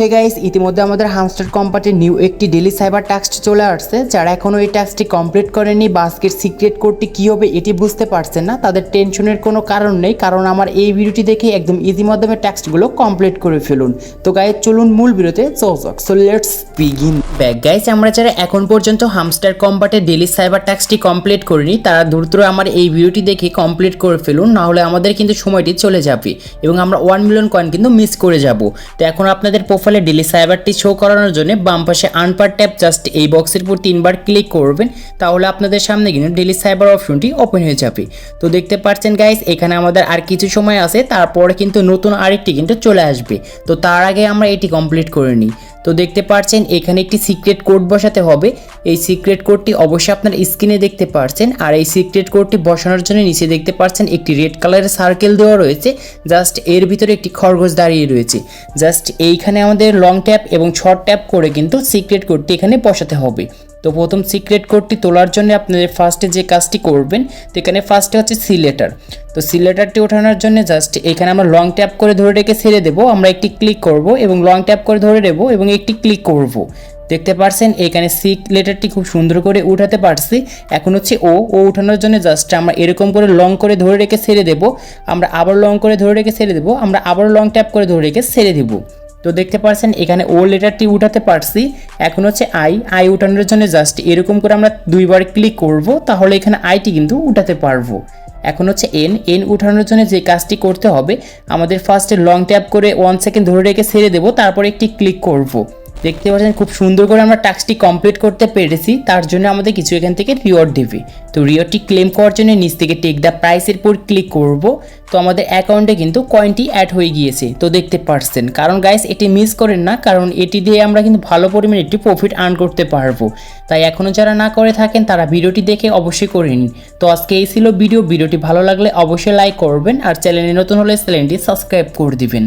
Hey guys, ইতিমধ্যে আমাদের hamster কোম্পানির নিউ একটি ডেলি সাইবার টাস্ক চলে আসছে। যারা এখনও এই টাস্কটি কমপ্লিট করেনি বা আজকের সিক্রেট কোডটি কী হবে এটি বুঝতে পারছেন না, তাদের টেনশনের কোনো কারণ নেই, কারণ আমার এই ভিডিওটি দেখে একদম ইজি মাধ্যমে টাস্কগুলো কমপ্লিট করে ফেলুন। তো গাইস চলুন মূল ভিডিওতে চলক। So let's begin. Back guys, আমরা যারা এখন পর্যন্ত হামস্টার কোম্পানির ডেলি সাইবার টাস্কটি কমপ্লিট করিনি তারা দ্রুত আমার এই ভিডিওটি দেখে কমপ্লিট করে ফেলুন, নাহলে আমাদের কিন্তু সময়টি চলে যাবে এবং আমরা 1 মিলিয়ন কয়েন কিন্তু মিস করে যাব। তো এখন আপনাদের প্রোফাইলে ডেলি সাইবারটি শো করানোর জন্য বাম পাশে আর্ন পার ট্যাপ জাস্ট এই বক্সের উপর 3 বার ক্লিক করবেন, তাহলে আপনাদের সামনে কিন্তু ডেলি সাইবার অপশনটি ওপেন হয়ে যাবে। তো দেখতে পাচ্ছেন গাইস, এখানে আমাদের আর কিছু সময় আছে, তারপরে কিন্তু নতুন আরেকটি কিন্তু চলে আসবে। তো তার আগে আমরা এটি কমপ্লিট করে নিই। তো দেখতে পাচ্ছেন এখানে একটি সিক্রেট কোড বসাতে হবে। এই সিক্রেট কোডটি অবশ্যই আপনার স্ক্রিনে দেখতে পাচ্ছেন, আর এই সিক্রেট কোডটি বসানোর জন্য নিচে দেখতে পাচ্ছেন একটি রেড কালারের সার্কেল দেওয়া রয়েছে, জাস্ট এর ভিতরে একটি খরগোশ দাঁড়িয়ে রয়েছে। জাস্ট এইখানে আমাদের লং ট্যাপ এবং শর্ট ট্যাপ করে কিন্তু সিক্রেট কোডটি এখানে বসাতে হবে। তো প্রথম সিক্রেট কোডটি তোলার জন্য আপনাদের ফার্স্টে যে কাজটি করবেন, তো এখানে ফার্স্টে হচ্ছে সি লেটার। তো সি লেটারটি ওঠানোর জন্য জাস্ট এখানে আমরা লং ট্যাপ করে ধরে রেখে ছেড়ে দেবো, আমরা একটি ক্লিক করব এবং লং ট্যাপ করে ধরে দেবো এবং একটি ক্লিক করব। দেখতে পাচ্ছেন এখানে সি লেটারটি খুব সুন্দর করে উঠাতে পারছি। এখন হচ্ছে ও উঠানোর জন্য জাস্ট আমরা এরকম করে লং করে ধরে রেখে ছেড়ে দেবো, আমরা আবার লং করে ধরে রেখে ছেড়ে দেবো, আমরা আবার লং ট্যাপ করে ধরে রেখে ছেড়ে দেবো। তো দেখতে পাচ্ছেন এখানে ও লেটারটি উঠাতে পারছি। এখন হচ্ছে আই উঠানোর জন্য জাস্ট এরকম করে আমরা 2 বার ক্লিক করব, তাহলে এখানে আইটি কিন্তু উঠাতে পারবো। এখন হচ্ছে এন উঠানোর জন্য যে কাজটি করতে হবে, আমাদের ফার্স্টে লং ট্যাপ করে 1 সেকেন্ড ধরে রেখে ছেড়ে দেবো, তারপরে একটি ক্লিক করব। দেখতে পাচ্ছেন খুব সুন্দর করে আমরা টাস্কটি কমপ্লিট করতে পেরেছি। তার জন্য আমাদের কিছু এখান থেকে রিওয়ার্ড দেবে। তো রিওয়ার্ডটি ক্লেম করার জন্য নিচ থেকে টেক দ্য প্রাইসের উপর ক্লিক করব। তো আমাদের অ্যাকাউন্টে কিন্তু কয়েনটি অ্যাড হয়ে গিয়েছে। তো দেখতে পাচ্ছেন, কারণ গাইস এটি মিস করেন না, কারণ এটি দিয়ে আমরা কিন্তু ভালো পরিমাণে একটি প্রফিট আর্ন করতে পারবো। তাই এখনও যারা না করে থাকেন তারা ভিডিওটি দেখে অবশ্যই করে নিন। তো আজকে এই ছিল ভিডিওটি ভালো লাগলে অবশ্যই লাইক করবেন, আর চ্যানেলে নতুন হলে চ্যানেলটি সাবস্ক্রাইব করে দিবেন।